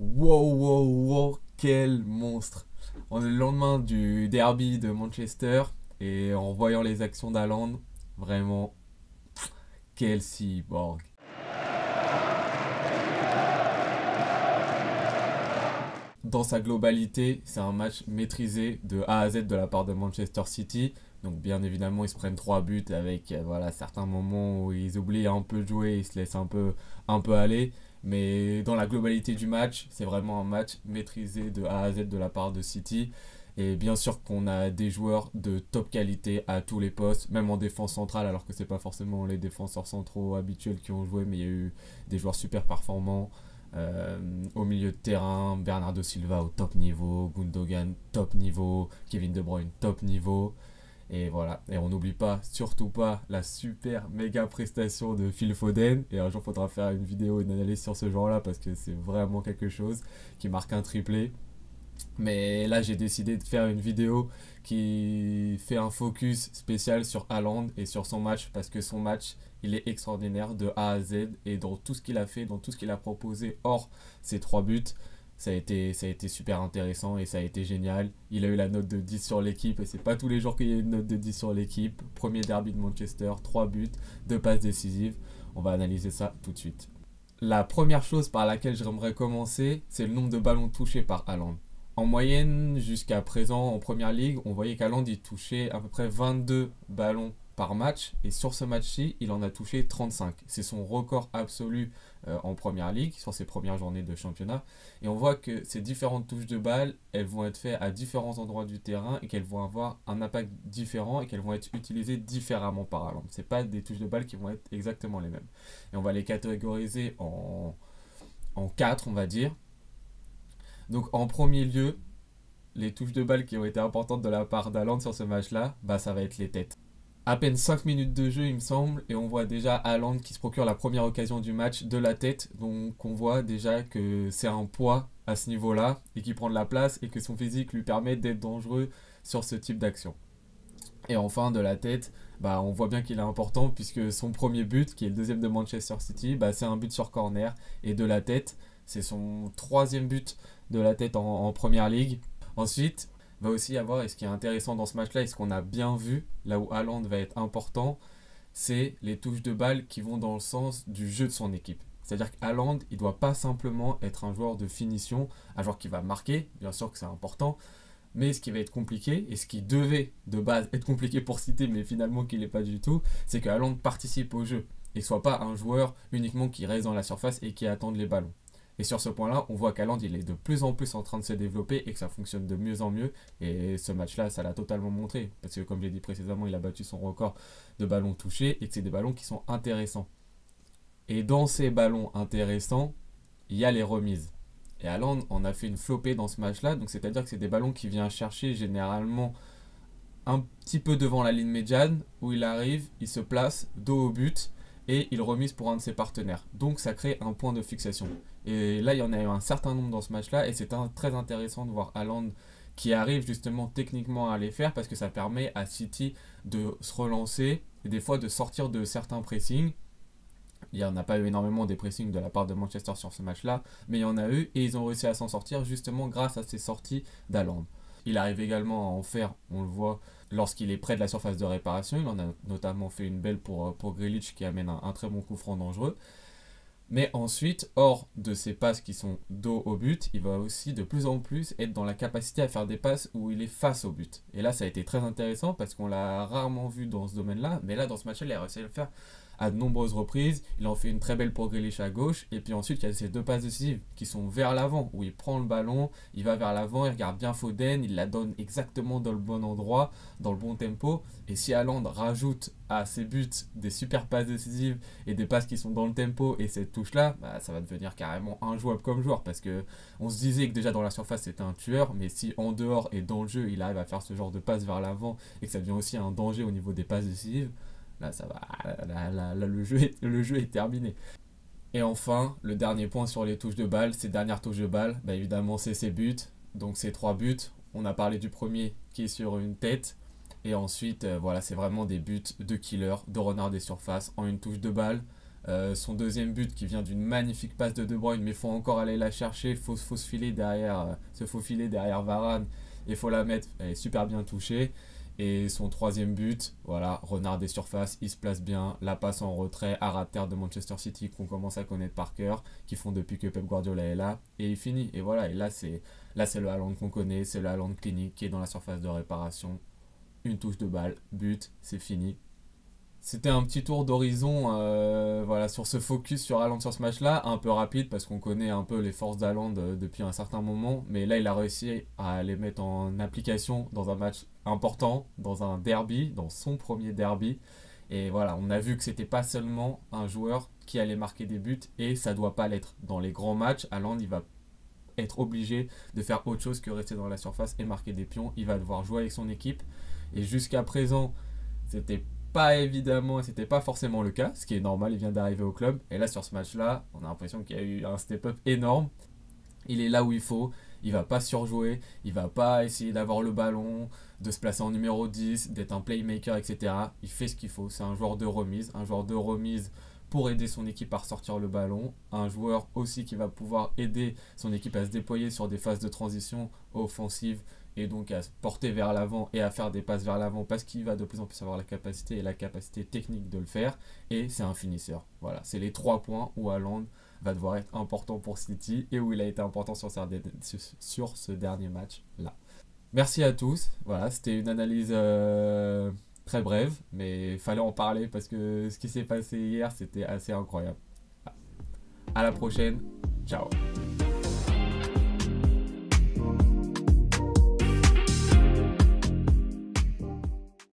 Wow, wow, wow, quel monstre! On est le lendemain du derby de Manchester et en voyant les actions d'Haaland, vraiment, quel cyborg! Dans sa globalité, c'est un match maîtrisé de A à Z de la part de Manchester City. Donc bien évidemment, ils se prennent 3 buts avec voilà, certains moments où ils oublient un peu de jouer, ils se laissent un peu aller. Mais dans la globalité du match, c'est vraiment un match maîtrisé de A à Z de la part de City. Et bien sûr qu'on a des joueurs de top qualité à tous les postes, même en défense centrale, alors que c'est pas forcément les défenseurs centraux habituels qui ont joué, mais il y a eu des joueurs super performants. Euh, Au milieu de terrain, Bernardo Silva au top niveau, Gundogan top niveau, Kevin De Bruyne top niveau. Et voilà. Et on n'oublie pas, surtout pas, la super méga prestation de Phil Foden. Et un jour, il faudra faire une vidéo, une analyse sur ce joueur-là parce que c'est vraiment quelque chose qui marque un triplé. Mais là, j'ai décidé de faire une vidéo qui fait un focus spécial sur Haaland et sur son match parce que son match, il est extraordinaire de A à Z et dans tout ce qu'il a fait, dans tout ce qu'il a proposé hors ses 3 buts, ça a été super intéressant et ça a été génial. Il a eu la note de 10 sur l'équipe et c'est pas tous les jours qu'il y a une note de 10 sur l'équipe. Premier derby de Manchester, 3 buts, 2 passes décisives. On va analyser ça tout de suite. La première chose par laquelle j'aimerais commencer, c'est le nombre de ballons touchés par Haaland. En moyenne, jusqu'à présent, en première ligue, on voyait qu'Haaland il touchait à peu près 22 ballons par match. Et sur ce match-ci, il en a touché 35. C'est son record absolu en première ligue, sur ses premières journées de championnat. Et on voit que ces différentes touches de balle, elles vont être faites à différents endroits du terrain et qu'elles vont avoir un impact différent et qu'elles vont être utilisées différemment par Haaland. Ce pas des touches de balle qui vont être exactement les mêmes. Et on va les catégoriser en 4, on va dire. Donc en premier lieu, les touches de balle qui ont été importantes de la part d'Haaland sur ce match-là, bah ça va être les têtes. À peine 5 minutes de jeu, il me semble, et on voit déjà Haaland qui se procure la première occasion du match de la tête. Donc on voit déjà que c'est un poids à ce niveau-là et qui prend de la place et que son physique lui permet d'être dangereux sur ce type d'action. Et enfin, de la tête, bah, on voit bien qu'il est important puisque son premier but, qui est le deuxième de Manchester City, bah, c'est un but sur corner. Et de la tête, c'est son troisième but de la tête en première ligue. Ensuite, va aussi y avoir, et ce qui est intéressant dans ce match-là, et ce qu'on a bien vu, là où Haaland va être important, c'est les touches de balle qui vont dans le sens du jeu de son équipe. C'est-à-dire qu'Haaland, il ne doit pas simplement être un joueur de finition, un joueur qui va marquer, bien sûr que c'est important, mais ce qui va être compliqué, et ce qui devait de base être compliqué pour City, mais finalement qu'il n'est pas du tout, c'est que Haaland participe au jeu et soit pas un joueur uniquement qui reste dans la surface et qui attend les ballons. Et sur ce point-là, on voit qu'Haaland il est de plus en plus en train de se développer et que ça fonctionne de mieux en mieux. Et ce match-là, ça l'a totalement montré. Parce que comme je l'ai dit précédemment, il a battu son record de ballons touchés et que c'est des ballons qui sont intéressants. Et dans ces ballons intéressants, il y a les remises. Et Haaland en a fait une flopée dans ce match-là. Donc c'est-à-dire que c'est des ballons qu'il vient chercher généralement un petit peu devant la ligne médiane, où il arrive, il se place dos au but et il remise pour un de ses partenaires. Donc ça crée un point de fixation. Et là, il y en a eu un certain nombre dans ce match-là et c'est très intéressant de voir Haaland qui arrive justement techniquement à les faire parce que ça permet à City de se relancer et des fois de sortir de certains pressings. Il n'y en a pas eu énormément des pressings de la part de Manchester sur ce match-là, mais il y en a eu et ils ont réussi à s'en sortir justement grâce à ces sorties d'Haaland. Il arrive également à en faire, on le voit, lorsqu'il est près de la surface de réparation. Il en a notamment fait une belle pour Grealish qui amène un très bon coup franc dangereux. Mais ensuite, hors de ces passes qui sont dos au but, il va aussi de plus en plus être dans la capacité à faire des passes où il est face au but. Et là, ça a été très intéressant parce qu'on l'a rarement vu dans ce domaine-là. Mais là, dans ce match-là, il a réussi à le faire à de nombreuses reprises. Il en fait une très belle pour Grealish à gauche. Et puis ensuite, il y a ces deux passes décisives qui sont vers l'avant, où il prend le ballon, il va vers l'avant, il regarde bien Foden, il la donne exactement dans le bon endroit, dans le bon tempo. Et si Haaland rajoute à ses buts des super passes décisives et des passes qui sont dans le tempo et cette touche-là, bah, ça va devenir carrément injouable comme joueur parce que on se disait que déjà dans la surface c'était un tueur, mais si en dehors et dans le jeu il arrive à faire ce genre de passe vers l'avant et que ça devient aussi un danger au niveau des passes décisives, là ça va, là, le jeu est terminé. Et enfin, le dernier point sur les touches de balle, ces dernières touches de balle, bah évidemment c'est ses buts, donc ces 3 buts. On a parlé du premier qui est sur une tête. Et ensuite, voilà, c'est vraiment des buts de killer, de renard des surfaces en une touche de balle. Son deuxième but qui vient d'une magnifique passe de De Bruyne, mais il faut encore aller la chercher, faut se faufiler derrière Varane, et faut la mettre, elle est super bien touchée. Et son troisième but, voilà, renard des surfaces, il se place bien, la passe en retrait, à ras de terre de Manchester City qu'on commence à connaître par cœur, qui font depuis que Pep Guardiola est là, et il finit. Et voilà, et là c'est le Haaland qu'on connaît, c'est le Haaland clinique qui est dans la surface de réparation, une touche de balle, but, c'est fini. C'était un petit tour d'horizon voilà, sur ce focus sur Haaland sur ce match-là, un peu rapide parce qu'on connaît un peu les forces d'Haaland depuis un certain moment, mais là il a réussi à les mettre en application dans un match important, dans un derby, dans son premier derby. Et voilà, on a vu que c'était pas seulement un joueur qui allait marquer des buts et ça doit pas l'être. Dans les grands matchs, Haaland il va être obligé de faire autre chose que rester dans la surface et marquer des pions. Il va devoir jouer avec son équipe. Et jusqu'à présent, c'était pas évidemment, c'était pas forcément le cas, ce qui est normal, il vient d'arriver au club. Et là, sur ce match-là, on a l'impression qu'il y a eu un step-up énorme. Il est là où il faut, il va pas surjouer, il va pas essayer d'avoir le ballon, de se placer en numéro 10, d'être un playmaker, etc. Il fait ce qu'il faut, c'est un joueur de remise pour aider son équipe à ressortir le ballon, un joueur aussi qui va pouvoir aider son équipe à se déployer sur des phases de transition offensive et donc à se porter vers l'avant et à faire des passes vers l'avant parce qu'il va de plus en plus avoir la capacité et la capacité technique de le faire, et c'est un finisseur. Voilà, c'est les 3 points où Haaland va devoir être important pour City et où il a été important sur ce dernier match là. Merci à tous, voilà, c'était une analyse très brève, mais il fallait en parler parce que ce qui s'est passé hier c'était assez incroyable. À la prochaine, ciao.